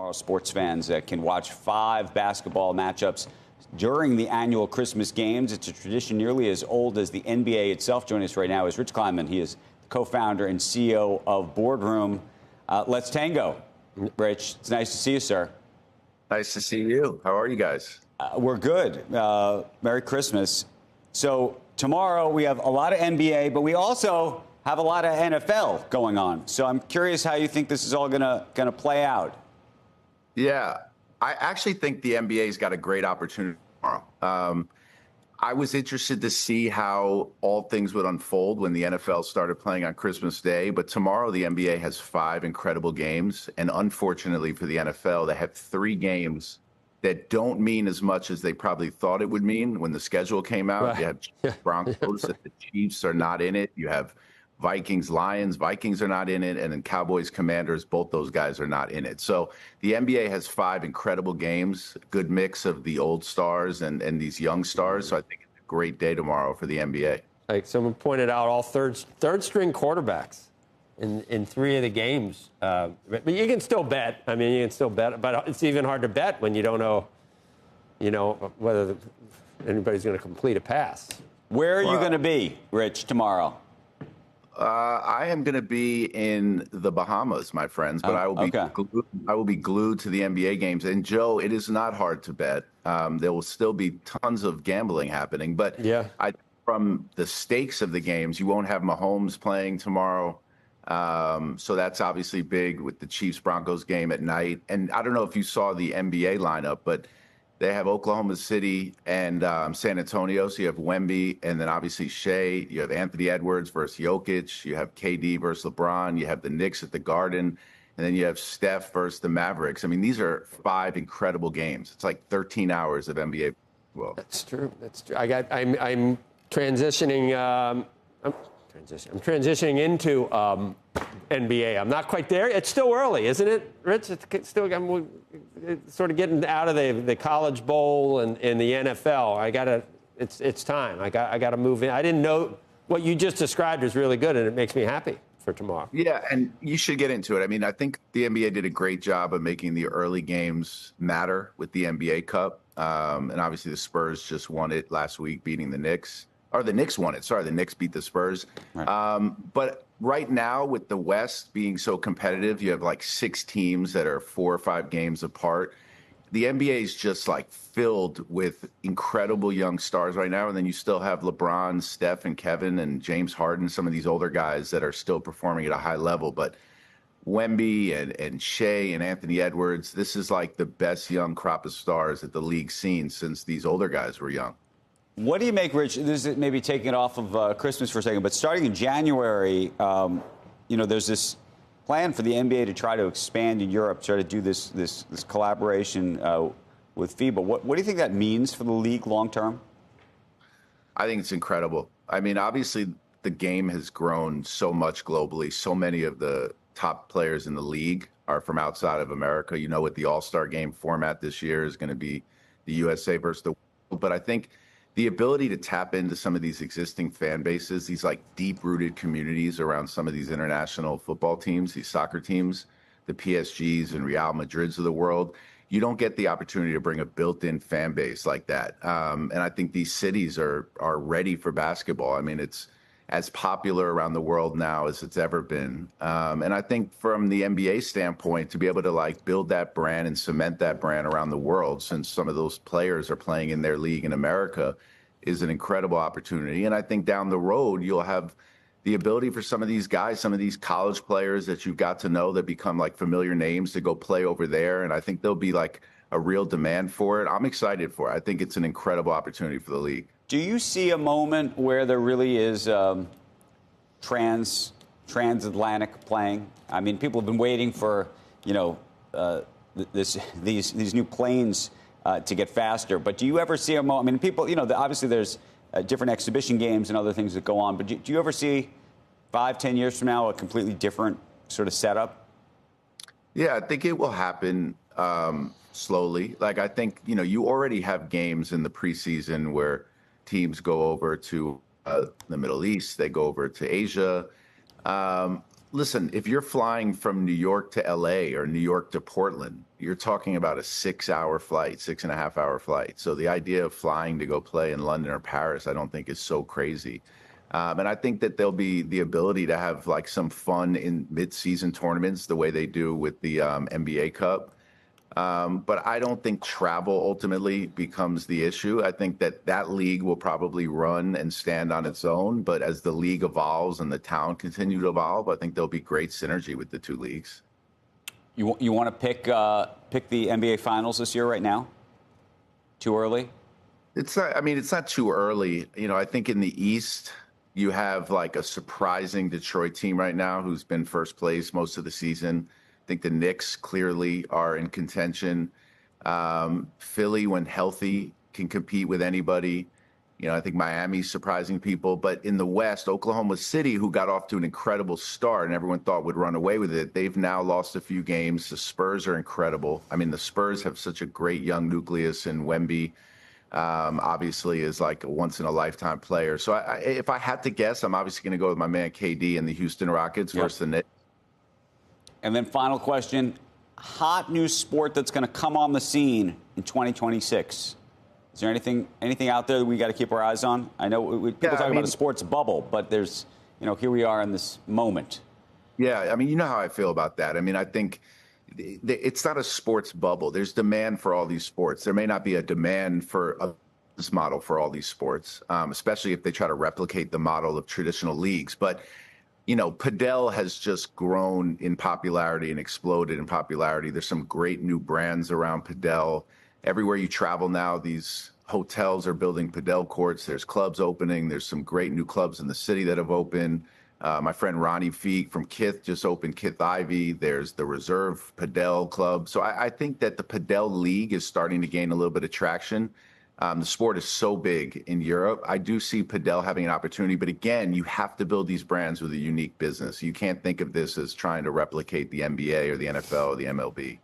Tomorrow, sports fans can watch 5 basketball matchups during the annual Christmas games. It's a tradition nearly as old as the NBA itself. Joining us right now is Rich Kleiman. He is the co-founder and CEO of Boardroom. Let's tango. Rich, it's nice to see you, sir. Nice to see you. How are you guys? We're good. Merry Christmas. So tomorrow we have a lot of NBA, but we also have a lot of NFL going on. So I'm curious how you think this is all gonna play out. Yeah, I actually think the NBA's got a great opportunity tomorrow. I was interested to see how all things would unfold when the NFL started playing on Christmas Day. But tomorrow the NBA has 5 incredible games. And unfortunately for the NFL, they have 3 games that don't mean as much as they probably thought it would mean when the schedule came out. Right. You have Chiefs, Broncos, the Chiefs are not in it. You have Vikings, Lions, Vikings are not in it. And then Cowboys, Commanders, both those guys are not in it. So the NBA has 5 incredible games, good mix of the old stars and these young stars. So I think it's a great day tomorrow for the NBA. Like someone pointed out, all third string quarterbacks in 3 of the games. But you can still bet. I mean, you can still bet. But it's even hard to bet when you don't know, whether anybody's going to complete a pass. Where are you going to be, Rich, tomorrow? I am going to be in the Bahamas, my friends, but I will be glued to the NBA games. And Joe, it is not hard to bet. There will still be tons of gambling happening, but from the stakes of the games, you won't have Mahomes playing tomorrow. So that's obviously big with the Chiefs Broncos game at night. And I don't know if you saw the NBA lineup, but they have Oklahoma City and San Antonio. So you have Wemby and then obviously Shea. You have Anthony Edwards versus Jokic. You have KD versus LeBron. You have the Knicks at the Garden. And then you have Steph versus the Mavericks. I mean, these are 5 incredible games. It's like 13 hours of NBA football. That's true. That's true. I'm transitioning. I'm transitioning into NBA. I'm not quite there. It's still early, isn't it, Rich? It's still I'm sort of getting out of the College Bowl and the NFL. It's time. I gotta move in. I didn't know what you just described is really good, and it makes me happy for tomorrow. Yeah, and you should get into it. I mean, I think the NBA did a great job of making the early games matter with the NBA Cup, and obviously the Spurs just won it last week, beating the Knicks. Or the Knicks won it. Sorry, the Knicks beat the Spurs. Right. But right now, with the West being so competitive, you have like 6 teams that are 4 or 5 games apart. The NBA is just like filled with incredible young stars right now. And then you still have LeBron, Steph, and Kevin, and James Harden, some of these older guys that are still performing at a high level. But Wemby and Shea and Anthony Edwards, this is like the best young crop of stars that the league's seen since these older guys were young. What do you make, Rich? This is maybe taking it off of Christmas for a second, but starting in January, there's this plan for the NBA to try to expand in Europe, try to do this collaboration with FIBA. What do you think that means for the league long term? I think it's incredible. I mean, obviously, the game has grown so much globally. So many of the top players in the league are from outside of America. You know what the All-Star game format this year is going to be, the USA versus the world. But I think the ability to tap into some of these existing fan bases, these like deep-rooted communities around some of these international football teams, these soccer teams, the PSGs and Real Madrids of the world, you don't get the opportunity to bring a built-in fan base like that. And I think these cities are ready for basketball. I mean, it's as popular around the world now as it's ever been. And I think from the NBA standpoint, to be able to like build that brand and cement that brand around the world, since some of those players are playing in their league in America, is an incredible opportunity. And I think down the road, you'll have the ability for some of these guys, some of these college players that you've got to know that become like familiar names to go play over there. And I think there'll be like a real demand for it. I'm excited for it. I think it's an incredible opportunity for the league. Do you see a moment where there really is transatlantic playing? I mean, people have been waiting for, these new planes to get faster. But do you ever see a moment? I mean, people, obviously there's different exhibition games and other things that go on. But do you ever see 5-10 years from now a completely different sort of setup? Yeah, I think it will happen slowly. Like, I think, you already have games in the preseason where teams go over to the Middle East, they go over to Asia. Listen, if you're flying from New York to LA or New York to Portland, you're talking about a 6-hour flight, 6.5-hour flight. So the idea of flying to go play in London or Paris, I don't think is so crazy. And I think that there'll be the ability to have like some fun in mid-season tournaments, the way they do with the NBA Cup. But I don't think travel ultimately becomes the issue. I think that that league will probably run and stand on its own. But as the league evolves and the town continue to evolve, I think there'll be great synergy with the two leagues. You want to pick the NBA Finals this year right now? Too early? It's not. I mean, it's not too early. You know, I think in the East you have like a surprising Detroit team right now who's been first place most of the season. I think the Knicks clearly are in contention. Philly, when healthy, can compete with anybody. You know, I think Miami's surprising people. But in the West, Oklahoma City, who got off to an incredible start and everyone thought would run away with it, they've now lost a few games. The Spurs are incredible. I mean, the Spurs have such a great young nucleus, and Wemby obviously is like a once-in-a-lifetime player. So if I had to guess, I'm obviously going to go with my man KD and the Houston Rockets versus the Knicks. And then final question, hot new sport that's going to come on the scene in 2026. Is there anything out there that we got to keep our eyes on? I know people talk about a sports bubble, but there's, here we are in this moment. Yeah, I mean, you know how I feel about that. I mean, I think it's not a sports bubble. There's demand for all these sports. There may not be a demand for a business model for all these sports, especially if they try to replicate the model of traditional leagues. But Padel has just grown in popularity and exploded in popularity. There's some great new brands around Padel. Everywhere you travel now, these hotels are building Padel courts. There's clubs opening. There's some great new clubs in the city that have opened. My friend Ronnie Feek from Kith just opened Kith Ivy. There's the Reserve Padel Club. So I think that the Padel League is starting to gain a little bit of traction. The sport is so big in Europe. I do see Padel having an opportunity. But again, you have to build these brands with a unique business. You can't think of this as trying to replicate the NBA or the NFL or the MLB.